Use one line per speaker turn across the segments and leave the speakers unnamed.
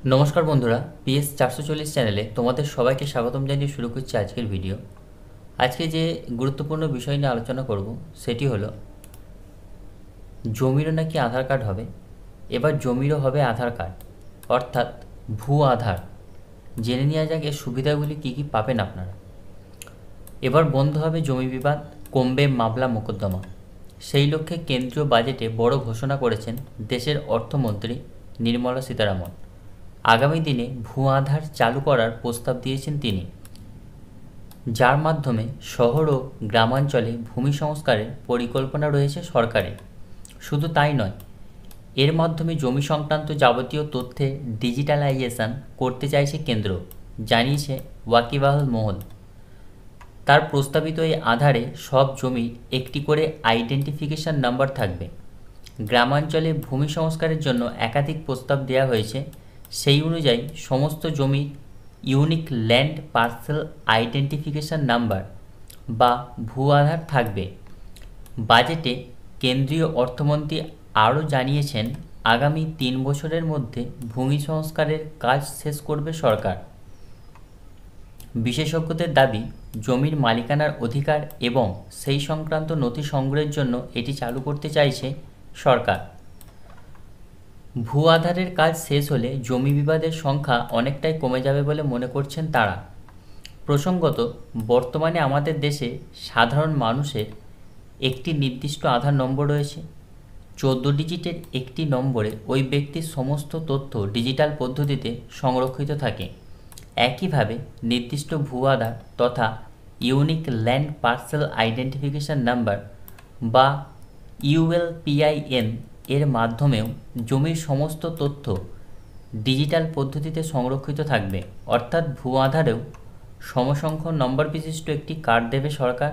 নমস্কার বন্ধুরা, PS 440 চ্যানেলে তোমাদের সবাইকে স্বাগতম জানিয়ে শুরু করছি আজকের ভিডিও। আজকে যে গুরুত্বপূর্ণ বিষয় নিয়ে আলোচনা করব সেটি হলো জমিরও নাকি আধার কার্ড হবে। এবার জমিরও হবে আধার কার্ড, অর্থাৎ ভূ আধার। জেনে নেওয়া যাক এর সুবিধাগুলি কী কী পাবেন আপনারা। এবার বন্ধ হবে জমি বিবাদ, কমবে মামলা মোকদ্দমা। সেই লক্ষ্যে কেন্দ্রীয় বাজেটে বড় ঘোষণা করেছেন দেশের অর্থমন্ত্রী নির্মলা সীতারামন। আগামী দিনে ভূ আধার চালু করার প্রস্তাব দিয়েছেন তিনি, যার মাধ্যমে শহর ও গ্রামাঞ্চলে ভূমি সংস্কারের পরিকল্পনা রয়েছে সরকারের। শুধু তাই নয়, এর মাধ্যমে জমি সংক্রান্ত যাবতীয় তথ্যের ডিজিটালাইজেশন করতে চাইছে কেন্দ্র, জানিয়েছে ওয়াকিবহাল মহল। তার প্রস্তাবিত এই আধারে সব জমির একটি করে আইডেন্টিফিকেশন নাম্বার থাকবে। গ্রামাঞ্চলে ভূমি সংস্কারের জন্য একাধিক প্রস্তাব দেওয়া হয়েছে। সেই অনুযায়ী সমস্ত জমির unique land parcel identification number বা ভূ আধার থাকবে। বাজেটে কেন্দ্রীয় অর্থমন্ত্রী আরও জানিয়েছেন, আগামী 3 বছরের মধ্যে ভূমি সংস্কারের কাজ শেষ করবে সরকার। বিশেষজ্ঞদের দাবি, জমির মালিকানার অধিকার এবং সেই সংক্রান্ত নথি সংগ্রহের জন্য এটি চালু করতে চাইছে সরকার। ভূ আধারের কাজ শেষ হলে জমি বিবাদের সংখ্যা অনেকটাই কমে যাবে বলে মনে করছেন তারা। প্রসঙ্গত, বর্তমানে আমাদের দেশে সাধারণ মানুষের একটি নির্দিষ্ট আধার নম্বর রয়েছে। 14 ডিজিটের একটি নম্বরে ওই ব্যক্তির সমস্ত তথ্য ডিজিটাল পদ্ধতিতে সংরক্ষিত থাকে। একইভাবে নির্দিষ্ট ভূ আধার তথা unique land parcel identification number বা ULPIN এর মাধ্যমেও জমির সমস্ত তথ্য ডিজিটাল পদ্ধতিতে সংরক্ষিত থাকবে। অর্থাৎ ভূ আধারেও সমসংখ্যক নম্বর বিশিষ্ট একটি কার্ড দেবে সরকার,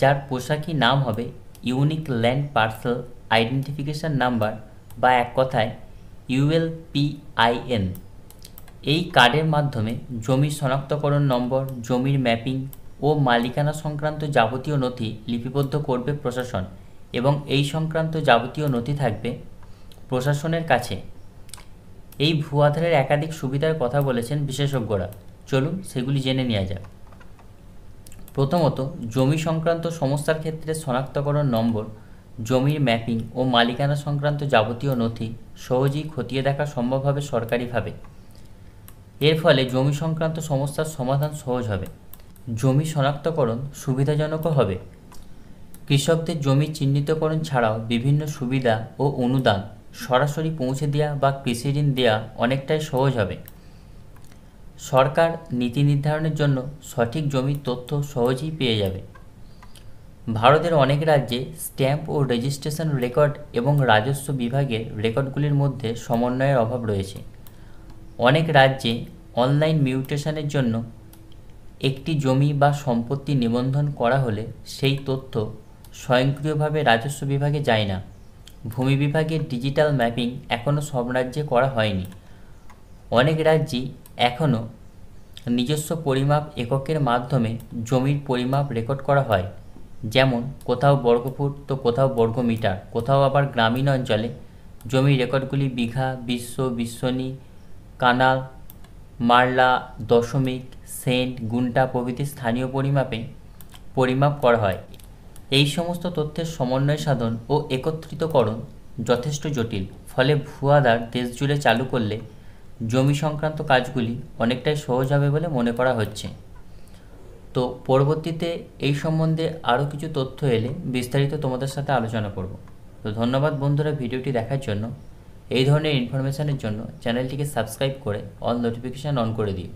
যার পোশাকি নাম হবে unique land parcel identification number বা এক কথায় ULPIN। এই কার্ডের মাধ্যমে জমির শনাক্তকরণ নম্বর, জমির ম্যাপিং ও মালিকানা সংক্রান্ত যাবতীয় নথি লিপিবদ্ধ করবে প্রশাসন এবং এই সংক্রান্ত যাবতীয় নথি থাকবে প্রশাসনের কাছে। এই ভূ আধারের একাধিক সুবিধার কথা বলেছেন বিশেষজ্ঞরা। চলুন সেগুলি জেনে নেওয়া যাক। প্রথমত, জমি সংক্রান্ত সমস্যার ক্ষেত্রে শনাক্তকরণ নম্বর, জমির ম্যাপিং ও মালিকানা সংক্রান্ত যাবতীয় নথি সহজেই খতিয়ে দেখা সম্ভব হবে সরকারিভাবে। এর ফলে জমি সংক্রান্ত সমস্যার সমাধান সহজ হবে। জমি শনাক্তকরণ সুবিধাজনকও হবে। কৃষকদের জমি চিহ্নিতকরণ ছাড়াও বিভিন্ন সুবিধা ও অনুদান সরাসরি পৌঁছে দেওয়া বা কৃষি ঋণ দেওয়া অনেকটাই সহজ হবে। সরকার নীতি নির্ধারণের জন্য সঠিক জমির তথ্য সহজেই পেয়ে যাবে। ভারতের অনেক রাজ্যে স্ট্যাম্প ও রেজিস্ট্রেশন রেকর্ড এবং রাজস্ব বিভাগের রেকর্ডগুলির মধ্যে সমন্বয়ের অভাব রয়েছে। অনেক রাজ্যে অনলাইন মিউটেশনের জন্য একটি জমি বা সম্পত্তি নিবন্ধন করা হলে সেই তথ্য স্বয়ংক্রিয়ভাবে রাজস্ব বিভাগে যায় না। ভূমি বিভাগের ডিজিটাল ম্যাপিং এখনও সব রাজ্যে করা হয়নি। অনেক রাজ্যেই এখনও নিজস্ব পরিমাপ এককের মাধ্যমে জমির পরিমাপ রেকর্ড করা হয়, যেমন কোথাও বর্গফুট তো কোথাও বর্গমিটার, কোথাও আবার গ্রামীণ অঞ্চলে জমির রেকর্ডগুলি বিঘা, বিশ্বনী, কানাল, মারলা, দশমিক, সেন্ট, গুন্টা প্রভৃতি স্থানীয় পরিমাপ করা হয়। এই সমস্ত তথ্যের সমন্বয় সাধন ও একত্রিতকরণ যথেষ্ট জটিল। ফলে ভূ আধার দেশ জুড়ে চালু করলে জমি সংক্রান্ত কাজগুলি অনেকটাই সহজ হবে বলে মনে করা হচ্ছে। তো পরবর্তীতে এই সম্বন্ধে আরও কিছু তথ্য এলে বিস্তারিত তোমাদের সাথে আলোচনা করব। তো ধন্যবাদ বন্ধুরা ভিডিওটি দেখার জন্য। এই ধরনের ইনফরমেশানের জন্য চ্যানেলটিকে সাবস্ক্রাইব করে অল নোটিফিকেশান অন করে দিও।